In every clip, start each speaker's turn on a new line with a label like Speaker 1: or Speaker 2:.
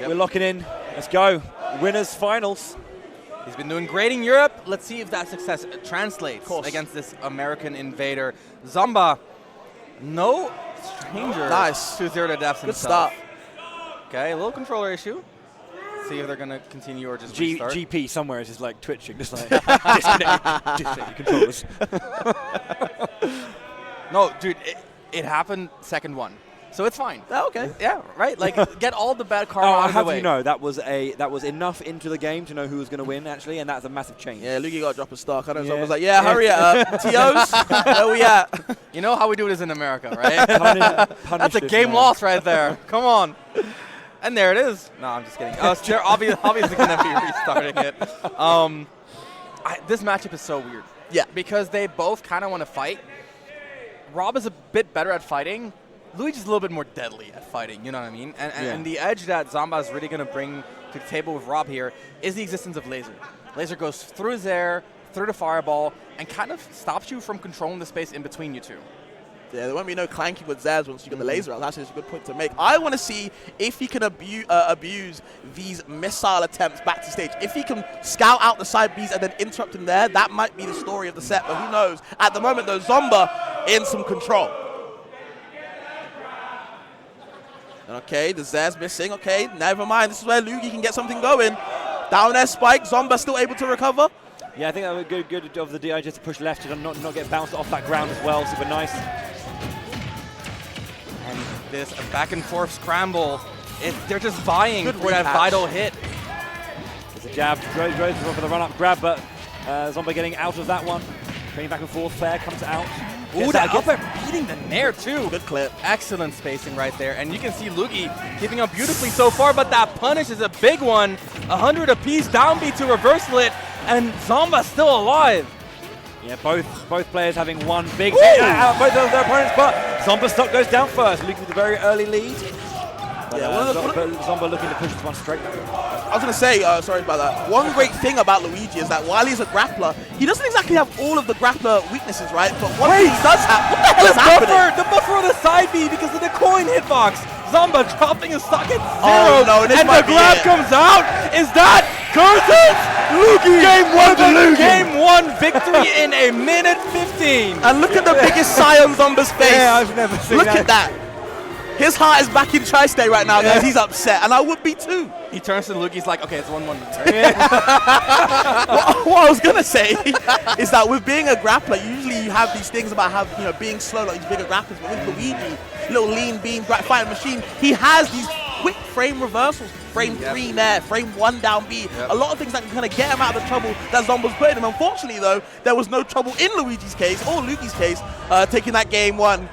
Speaker 1: We're locking in. Let's go. Winners finals.
Speaker 2: He's been doing great in Europe. Let's see if that success translates against this American invader. Zomba, no stranger to zero to deaths himself.
Speaker 3: Good start.
Speaker 2: Okay, a little controller issue. See if they're going to continue or just restart.
Speaker 1: GP somewhere is just like twitching, just like disconnect your controllers.
Speaker 2: No, dude, it happened second one. So it's fine.
Speaker 3: Oh, okay.
Speaker 2: Yeah, right? Like, get all the bad karma out of the way.
Speaker 1: You know, that was enough into the game to know who was going to win, actually, and that's a massive change.
Speaker 3: Yeah, Luugi got to drop a star. I know someone was like, yeah, hurry it up. TOs, where we at?
Speaker 2: You know how we do this in America, right? That's a game loss right there. Come on. And there it is. No, I'm just kidding. They're obviously going to be restarting it. This matchup is so weird.
Speaker 3: Yeah.
Speaker 2: Because they both kind of want to fight. Rob is a bit better at fighting. Luigi's a little bit more deadly at fighting, you know what I mean? And the edge that Zomba is really going to bring to the table with Rob here is the existence of Laser. Laser goes through his air, through the fireball, and kind of stops you from controlling the space in between you two.
Speaker 3: Yeah, there won't be no clanking with Zaz once you get the laser out. That's actually a good point to make. I want to see if he can abuse these missile attempts back to stage. If he can scout out the side Bs and then interrupt him there, that might be the story of the set, but who knows? At the moment, though, Zomba in some control. Okay, the Zaz missing. Okay, never mind. This is where Luugi can get something going. Down there, Spike. Zomba still able to recover.
Speaker 1: Yeah, I think that was good of the DI just to push left to not get bounced off that ground as well. Super nice.
Speaker 2: And this back and forth scramble, they're just vying
Speaker 3: Good
Speaker 2: for that vital hit.
Speaker 1: There's a jab. Rose for the run-up grab, but Zomba getting out of that one. Training back and forth. Fair comes out.
Speaker 2: Ooh, that up air beating the nair too.
Speaker 3: Good clip.
Speaker 2: Excellent spacing right there. And you can see Luugi keeping up beautifully so far, but that punish is a big one. 100 apiece, down B to reversal it, and Zomba's still alive.
Speaker 1: Yeah, both players having one big hit out both of their opponents, but Zomba stock goes down first. Luugi with a very early lead. But, Zomba looking to push this one straight.
Speaker 3: I was going to say, sorry about that. One great thing about Luigi is that while he's a grappler, he doesn't exactly have all of the grappler weaknesses, right? But what he does have, what the hell is happening?
Speaker 2: The buffer on the side B because of the coin hitbox. Zomba dropping his stock at 0,
Speaker 3: and
Speaker 2: the grab comes out. Is that curses? Luugi Game 1 victory in a minute 15.
Speaker 3: And look at the biggest sigh on Zomba's face.
Speaker 1: Yeah, I've never seen
Speaker 3: that. Look at that. His heart is back in Tri-State right now, guys. He's upset, and I would be too.
Speaker 2: He turns to Luugi, he's like, okay, it's 1-1.
Speaker 3: What I was going to say is that with being a grappler, usually you have these things about being slow, like these bigger grapplers, but with Luigi, little lean beam fighting machine, he has these quick frame reversals. Frame 3 there, frame 1 down B. A lot of things that can kind of get him out of the trouble that Zomba's putting him. Unfortunately, though, there was no trouble in Luigi's case, or Luugi's case, taking that game 1.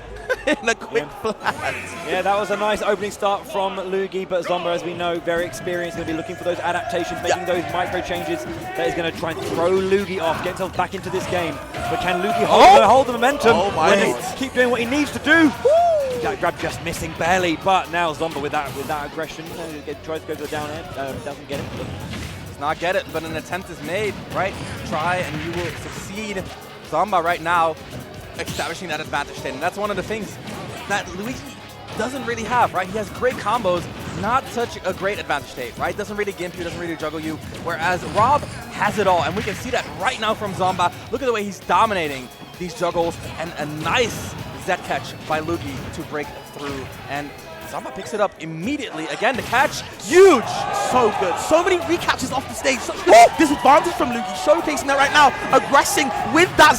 Speaker 3: In a quick flat.
Speaker 1: Yeah, that was a nice opening start from Luugi, but Zomba, as we know, very experienced, going to be looking for those adaptations, making those micro changes that is going to try and throw Luugi off, get himself back into this game. But can Luugi hold the momentum keep doing what he needs to do? That grab just missing barely, but now Zomba with that aggression tries to go to the down end, doesn't get it.
Speaker 2: Does not get it, but an attempt is made, right? Try and you will succeed. Zomba right now establishing that advantage state, and that's one of the things that Luigi doesn't really have, right? He has great combos, not such a great advantage state, right? Doesn't really gimp you, doesn't really juggle you, whereas Rob has it all, and we can see that right now from Zomba. Look at the way he's dominating these juggles, and a nice Z catch by Luugi to break through, and Zomba picks it up immediately. Again, the catch, huge!
Speaker 3: So good. So many recaptures off the stage. Such good disadvantage from Luugi, showcasing that right now. Aggressing with that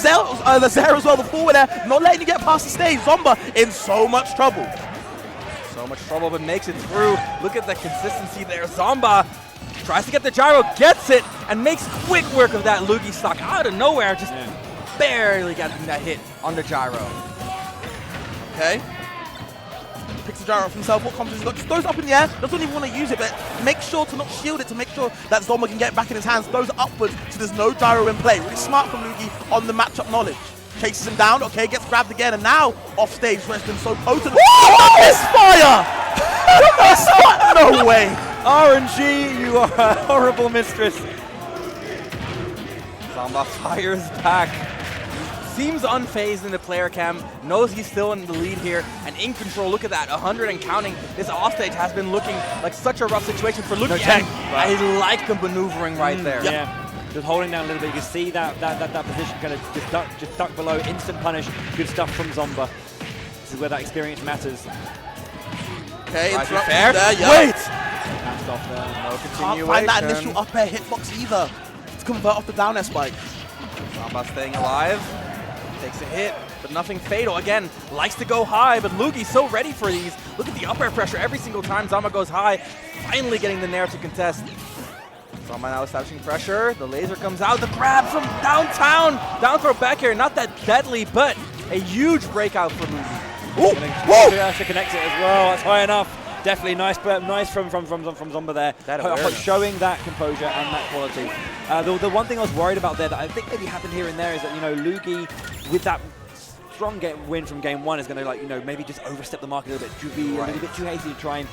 Speaker 3: the Zero as well, the forward there, not letting you get past the stage. Zomba in so much trouble.
Speaker 2: So much trouble, but makes it through. Look at the consistency there. Zomba tries to get the gyro, gets it, and makes quick work of that Luugi stock out of nowhere, just barely getting that hit on the gyro.
Speaker 3: Okay. Picks the gyro off himself. What comes? He's got just throws up in the air. Doesn't even want to use it, but make sure to not shield it to make sure that Zomba can get it back in his hands. Throws it upwards, so there's no gyro in play. Really smart from Luugi on the matchup knowledge. Chases him down. Okay, gets grabbed again, and now off stage where it's been so potent. Misfire! No way.
Speaker 1: RNG, you are a horrible mistress.
Speaker 2: Zomba fires back. seems unfazed in the player cam, knows he's still in the lead here, and in control. Look at that, 100 and counting. This offstage has been looking like such a rough situation for Luugi.
Speaker 1: No tech.
Speaker 2: I like the maneuvering right there.
Speaker 1: Yeah. Just holding down a little bit. You can see that position kind of just duck below. Instant punish. Good stuff from Zomba. This is where that experience matters.
Speaker 3: Okay,
Speaker 2: Right,
Speaker 3: interruption
Speaker 2: fair.
Speaker 3: there. Yeah.
Speaker 2: Wait!
Speaker 1: Passed off there.
Speaker 2: No
Speaker 3: Can't
Speaker 2: continuation.
Speaker 3: find that initial up air hitbox either to convert off the down air spike.
Speaker 2: Zomba staying alive. Takes a hit, but nothing fatal. Again, likes to go high, but Luugi's so ready for these. Look at the up air pressure every single time Zomba goes high. Finally getting the nair to contest. Zomba now establishing pressure. The laser comes out. The grab from downtown. Down throw back air. Not that deadly, but a huge breakout for Luugi.
Speaker 3: Whoa!
Speaker 1: To connect it as well. That's high enough. Definitely nice, but nice from Zomba there. Showing that composure and that quality. The one thing I was worried about there that I think maybe happened here and there is that, you know, Luugi with that strong win from game one is going to, like, you know, maybe just overstep the mark a little bit, to be a little bit too hasty to try and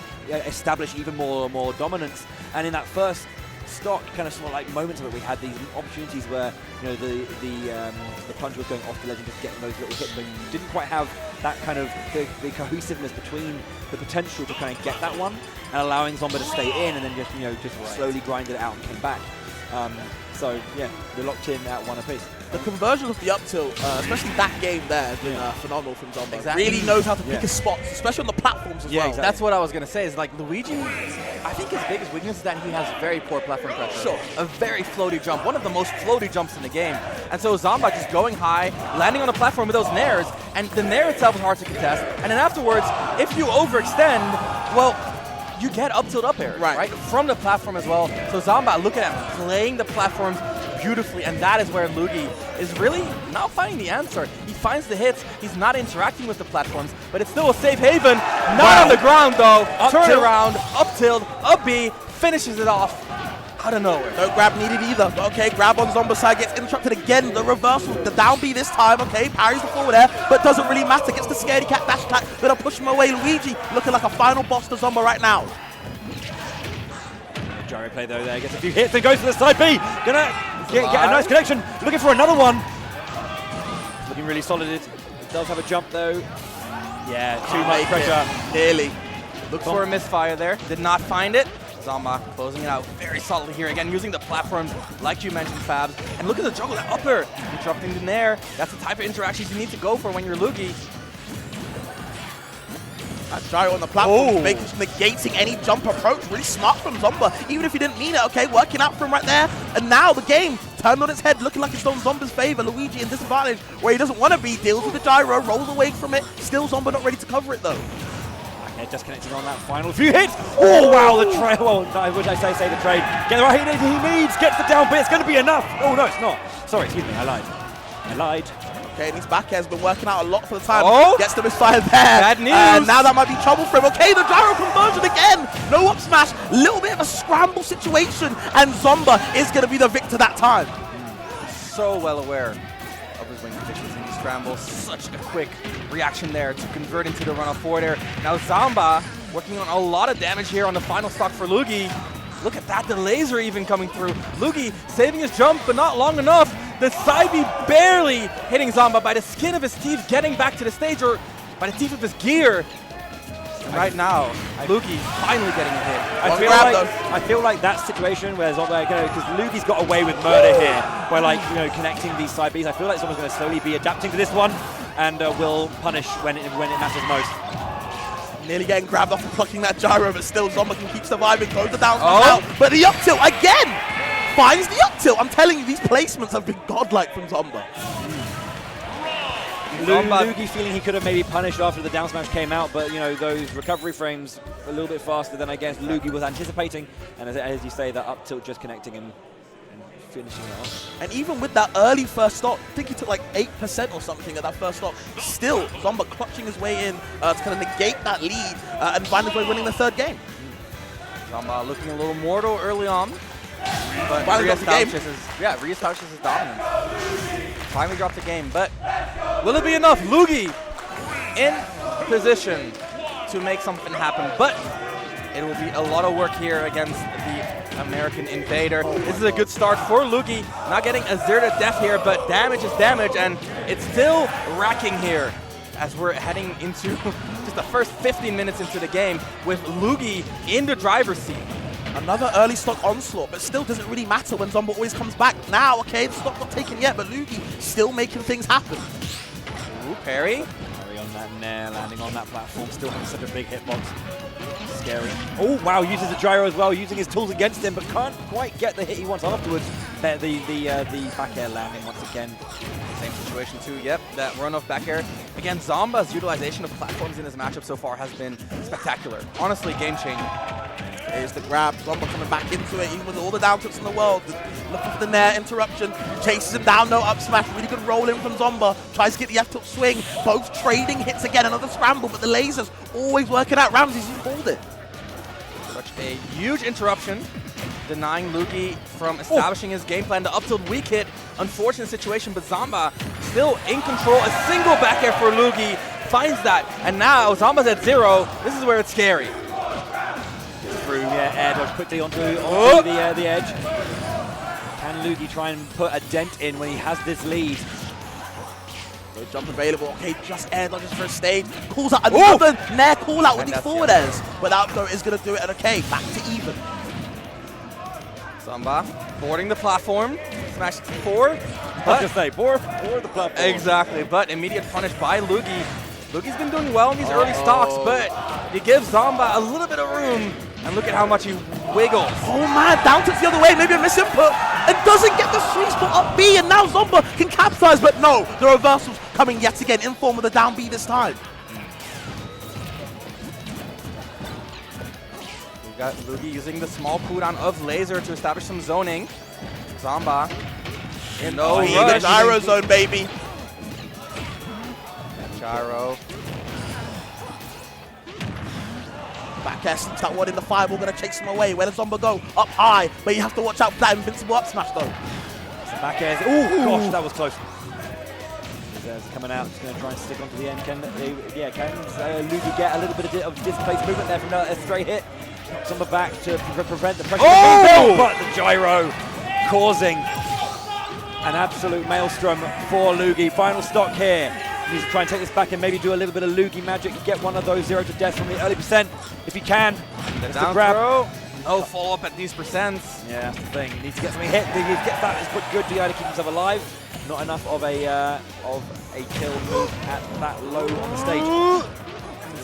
Speaker 1: establish even more dominance. And in that first stock kind of sort of like moments of it, we had these opportunities where, you know, the punch was going off the ledge and just getting those little hits, but you didn't quite have that kind of the cohesiveness between the potential to kind of get that one and allowing Zomba to stay in and then just, you know, just slowly grind it out and come back. So yeah, we're locked in at one apiece.
Speaker 3: The conversion of the up tilt, especially that game there, has been phenomenal from Zomba.
Speaker 2: Exactly.
Speaker 3: Really knows how to pick his spots, especially on the platforms as well.
Speaker 1: Exactly.
Speaker 2: That's what I was going to say, is like Luigi, I think his biggest weakness is that he has very poor platform pressure.
Speaker 3: Sure.
Speaker 2: A very floaty jump, one of the most floaty jumps in the game. And so Zomba just going high, landing on the platform with those nairs, and the nair itself is hard to contest. And then afterwards, if you overextend, well, you get up tilt up air, right? From the platform as well. So Zomba, look at him playing the platforms beautifully, and that is where Luugi is really not finding the answer. He finds the hits, he's not interacting with the platforms, but it's still a safe haven. Not on the ground though. Turn around, up tilt, up B, finishes it off out of nowhere.
Speaker 3: No grab needed either. Okay, grab on Zomba's side, gets interrupted again. The reversal, the down B this time. Okay, parries the forward air, but doesn't really matter. Gets the scaredy cat dash attack. Gonna push him away. Luigi looking like a final boss to Zomba right now.
Speaker 1: Gyro play though there, gets a few hits and goes to the side B. Gonna get a nice connection. Looking for another one. Looking really solid. It does have a jump though. Yeah, too much pressure.
Speaker 3: Nearly.
Speaker 2: Looks for a misfire there. Did not find it. Zomba closing it out very solidly here. Again, using the platforms like you mentioned, Fabs. And look at the juggle, that upper. Interrupting the nair. That's the type of interactions you need to go for when you're Luugi.
Speaker 3: That gyro on the platform, negating any jump approach. Really smart from Zomba, even if he didn't mean it. Okay, working out for him right there. And now the game turned on its head, looking like it's on Zomba's favor. Luigi in disadvantage, where he doesn't want to be. Deals with the gyro, rolls away from it. Still Zomba not ready to cover it though.
Speaker 1: Yeah, just connecting on that final few hits. Oh wow, the trade. Well, I wish I say the trade. Get the right hit he needs. Gets the down bit. It's going to be enough. Oh no, it's not. Sorry, excuse me. I lied.
Speaker 3: Okay, and his back air has been working out a lot for the time.
Speaker 2: Oh!
Speaker 3: Gets the misfire there.
Speaker 2: Bad news.
Speaker 3: And now that might be trouble for him. Okay, the gyro conversion again. No up smash. Little bit of a scramble situation. And Zomba is going to be the victor that time.
Speaker 2: So well aware of his wing conditions in these scrambles. Such a quick reaction there to convert into the runoff forward air. Now Zomba working on a lot of damage here on the final stock for Luugi. Look at that, the laser even coming through. Luugi saving his jump, but not long enough. The side B barely hitting Zomba by the skin of his teeth, getting back to the stage, or by the teeth of his gear. And right now, Luugi finally getting a hit.
Speaker 1: I feel like that situation where Zomba, because Luugi's got away with murder here, by like, you know, connecting these side Bs. I feel like Zomba's going to slowly be adapting to this one, and will punish when it matters most.
Speaker 3: Nearly getting grabbed off and plucking that gyro, but still Zomba can keep surviving. Goes the down out, but the up tilt again finds the up tilt. I'm telling you, these placements have been godlike from Zomba.
Speaker 1: Luugi feeling he could have maybe punished after the down smash came out, but you know, those recovery frames a little bit faster than I guess Luugi was anticipating, and as you say, that up tilt just connecting and finishing it off.
Speaker 3: And even with that early first stop, I think he took like 8% or something at that first stop. Still, Zomba clutching his way in to kind of negate that lead and find his way winning the third game.
Speaker 2: Zomba looking a little mortal early on, but reestablishes his dominance. Finally dropped the game, but will it be enough? Luugi in position to make something happen, but it will be a lot of work here against the American Invader. This is a good start for Luugi. Not getting a 0 to death here, but damage is damage, and it's still racking here as we're heading into just the first 15 minutes into the game with Luugi in the driver's seat.
Speaker 3: Another early stock onslaught, but still doesn't really matter when Zomba always comes back. Now, okay, the stock not taken yet, but Luugi still making things happen.
Speaker 2: Ooh, parry.
Speaker 1: Parry on that nair, landing on that platform, still having such a big hitbox. Scary. Oh, wow, uses the gyro as well, using his tools against him, but can't quite get the hit he wants afterwards. The back air landing once again.
Speaker 2: Same situation too, yep, that run off back air. Again, Zomba's utilization of platforms in this matchup so far has been spectacular. Honestly, game-changing.
Speaker 3: Here's the grab, Zomba coming back into it, even with all the down tips in the world. Looking for the nair interruption, chases him down, no up smash, really good roll in from Zomba. Tries to get the F-tilt swing, both trading hits again, another scramble, but the lasers always working out. Ramses, you called it.
Speaker 2: Such a huge interruption, denying Luugi from establishing his game plan. The up tilt weak hit, unfortunate situation, but Zomba still in control. A single back air for Luugi, finds that, and now Zomba's at 0. This is where it's scary.
Speaker 1: Through, air dodge quickly onto the edge. Can Luugi try and put a dent in when he has this lead?
Speaker 3: No jump available. Okay, just air dodges for a stage. Calls out another nair call out with these forward airs. But that though is going to do it, and okay, back to even.
Speaker 2: Zomba boarding the platform. Smash 4.
Speaker 1: But just say, board the platform.
Speaker 2: Exactly, but immediate punish by Luugi. Luugi's been doing well in these early stocks, but you give Zomba a little bit of room, and look at how much he wiggles.
Speaker 3: Oh man, down tips the other way, maybe a misinput, and doesn't get the sweet spot up B, and now Zomba can capitalize, but no, the reversals coming yet again in form of the down B this time.
Speaker 2: We've got Luugi using the small cooldown of laser to establish some zoning. Zomba in no rush.
Speaker 3: The gyro zone, baby.
Speaker 2: Gyro.
Speaker 3: Back air slips that one in the fireball, gonna chase him away. Where does Zomba go? Up high, but you have to watch out for that invincible up smash though.
Speaker 1: Back airs. Oh gosh, that was close. Coming out, just going to try and stick onto the end. Can Luugi get a little bit of displaced movement there from a stray hit? Zomba back to prevent the pressure. But the gyro causing an absolute maelstrom for Luugi. Final stock here. He needs to try and take this back and maybe do a little bit of Luugi magic. Get one of those 0 to death from the early percent if he can.
Speaker 2: The down throw. No follow up at these percents.
Speaker 1: Yeah, that's the thing. He needs to get something hit. He needs to get that. It's put good DI to keep himself alive. Not enough of a kill move at that low on the stage.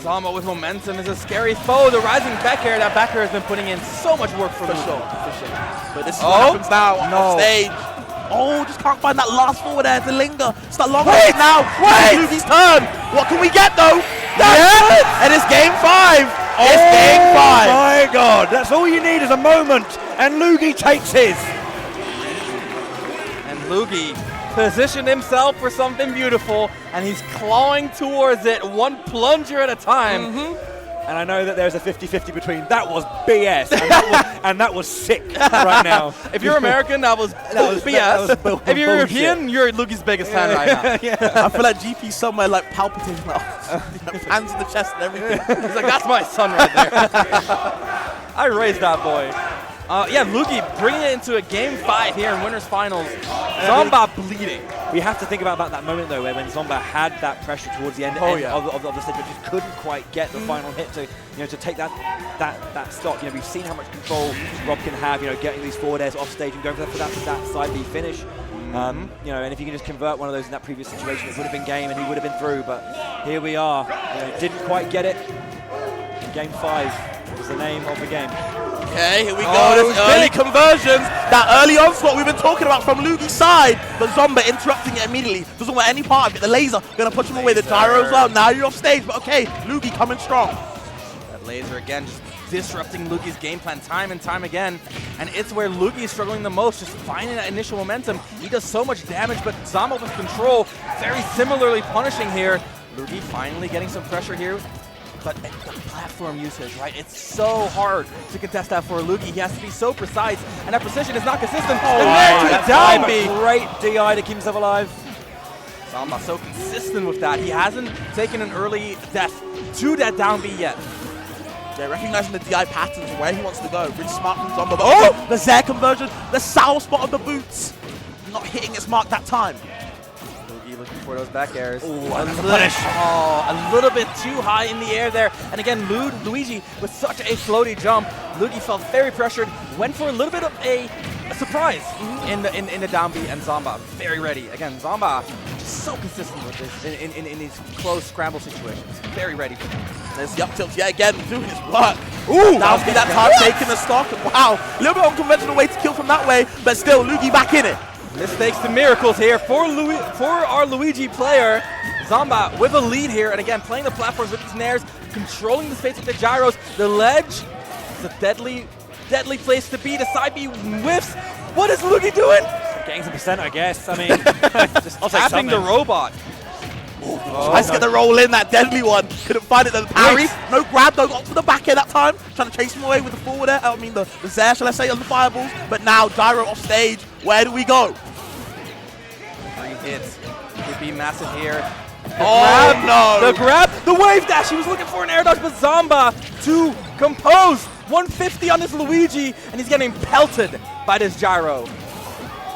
Speaker 2: Zomba with momentum is a scary foe. The rising back air. That back air has been putting in so much work for sure.
Speaker 3: But this is what happens now on stage. Oh, just can't find that last forward air to linger. It's that long wait now. Wait! Luugi's turn. What can we get though? Yes! And it's game 5. It's game 5.
Speaker 1: Oh my God! That's all you need is a moment, and Luugi takes his.
Speaker 2: And Luugi positioned himself for something beautiful, and he's clawing towards it, one plunger at a time.
Speaker 1: And I know that there's a 50-50 between that was BS and that was sick right now.
Speaker 2: If you're American, that was BS. If you're European, you're Luugi's biggest fan right now.
Speaker 3: I feel like GP somewhere like palpitating, hands in the chest and everything.
Speaker 2: He's like, that's my son right there. I raised that boy. Yeah, Luugi bringing it into a game 5 here in winners finals. Zomba bleeding.
Speaker 1: We have to think about that moment though, where when Zomba had that pressure towards the end, of the stage, but just couldn't quite get the final hit to take that stock. We've seen how much control Rob can have. Getting these forward airs off stage and going for that side B finish. And if you can just convert one of those in that previous situation, it would have been game and he would have been through. But here we are. Didn't quite get it. Game 5 was the name of the game.
Speaker 3: Okay, here we go. There's early conversions. That early onslaught we've been talking about from Luugi's side. But Zomba interrupting it immediately. Doesn't want any part of it. The laser going to push him away. The gyro's up. Now you're off stage. But okay, Luugi coming strong.
Speaker 2: That laser again just disrupting Luugi's game plan time and time again. And it's where Luugi is struggling the most, just finding that initial momentum. He does so much damage, but Zomba with control, very similarly punishing here. Luugi finally getting some pressure here. But the platform usage, right? It's so hard to contest that for Luugi. He has to be so precise, and that precision is not consistent. And there's down B.
Speaker 1: Great DI to keep himself alive.
Speaker 2: Zomba so consistent with that. He hasn't taken an early death to that down B yet.
Speaker 3: Yeah, recognizing the DI patterns and where he wants to go. Really smart from Zomba. But oh, the Zaire conversion, the sour spot of the boots. Not hitting its mark that time.
Speaker 2: Luugi looking for those back airs.
Speaker 3: Oh,
Speaker 2: a little bit too high in the air there. And again, Luigi with such a floaty jump. Luugi felt very pressured, went for a little bit of a surprise in the down B, and Zomba very ready. Again, Zomba just so consistent with this in these close scramble situations. Very ready for them.
Speaker 3: There's the up tilts yet again, doing his work. Ooh, that was that time taking the stock. And wow, a little bit unconventional way to kill from that way, but still, Luugi back in it.
Speaker 2: Mistakes to miracles here for our Luigi player. Zomba with a lead here, and again, playing the platforms with his nairs, controlling the space with the gyros. The ledge is a deadly place to be. The side B whiffs. What is Luugi doing?
Speaker 1: Getting some percent, I guess. I mean,
Speaker 2: just tapping the robot.
Speaker 3: Tries to get the roll in, that deadly one. Couldn't find it, the parry. No grab though, got to the back end that time. Trying to chase him away with the forward air. I mean, the Zaire, shall I say, on the fireballs. But now, gyro off stage. Where do we go?
Speaker 2: 3 hits. Could be massive here.
Speaker 3: No.
Speaker 2: The grab, the wave dash. He was looking for an air dodge, but Zomba to compose. 150 on this Luigi, and he's getting pelted by this gyro.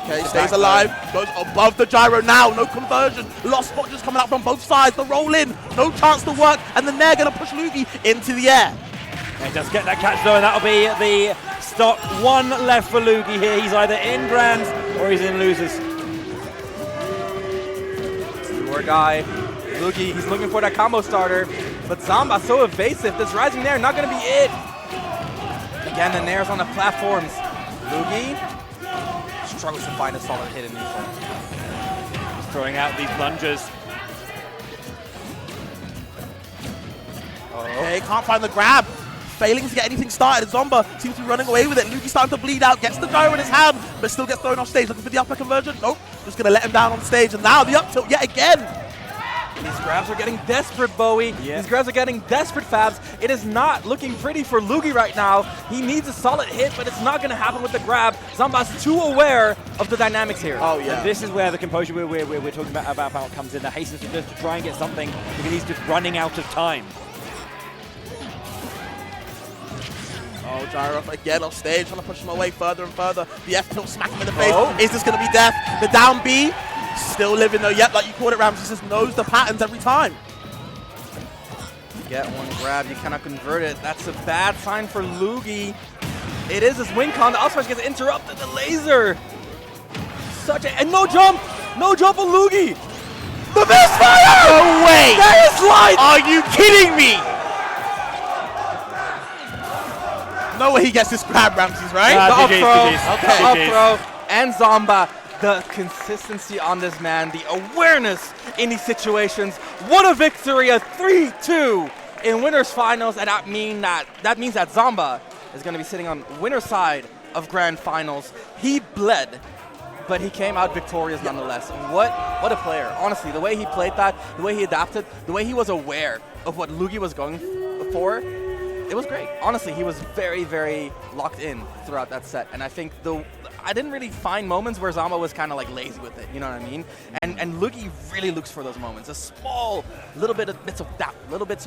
Speaker 3: Okay, stays alive, goes above the gyro now, no conversion. Lost spot just coming out from both sides, the roll in, no chance to work, and the nair gonna push Luugi into the air.
Speaker 1: He does get that catch though, and that'll be the stock. One left for Luugi here. He's either in grands or he's in losers.
Speaker 2: Poor guy. Luugi, he's looking for that combo starter, but Zomba so evasive. This rising nair not gonna be it. Again, the nairs on the platforms. Luugi struggles to find a solid hit in neutral.
Speaker 1: Just throwing out these lunges.
Speaker 3: Okay, can't find the grab. Failing to get anything started. Zomba seems to be running away with it. Luugi starting to bleed out, gets the gyro in his hand, but still gets thrown off stage. Looking for the upper conversion. Nope, just gonna let him down on stage. And now the up tilt yet again.
Speaker 2: These grabs are getting desperate, Bowie.
Speaker 1: Yeah.
Speaker 2: These grabs are getting desperate, Fabs. It is not looking pretty for Luugi right now. He needs a solid hit, but it's not going to happen with the grab. Zomba's too aware of the dynamics here.
Speaker 3: Oh, yeah.
Speaker 1: And this is where the composure we're talking about comes in. The haste to just try and get something because he's just running out of time.
Speaker 3: Oh, gyro again off stage, trying to push him away further and further. The F tilt smack him in the face. Is this going to be death? The down B. Still living though, yep, like you called it, Rams. He just knows the patterns every time.
Speaker 2: Get one grab, you cannot convert it. That's a bad sign for Luugi. It is his wing con. The up smash gets interrupted. The laser. And no jump on Luugi. The misfire!
Speaker 3: No way!
Speaker 2: That is light!
Speaker 3: Are you kidding me? No way he gets this grab, Ramses, right?
Speaker 2: The up
Speaker 1: GG's.
Speaker 2: throw,
Speaker 3: Okay.
Speaker 2: the up throw, and Zomba. The consistency on this man, the awareness in these situations. What a victory, a 3-2 in winners finals, and that means that Zomba is going to be sitting on winner's side of grand finals. He bled, but he came out victorious nonetheless. What a player. Honestly, the way he played that, the way he adapted, the way he was aware of what Luugi was going for, it was great. Honestly, he was very, very locked in throughout that set, and I think I didn't really find moments where Zomba was kind of like lazy with it, you know what I mean? And Luugi really looks for those moments, a small little bits of doubt, little bits of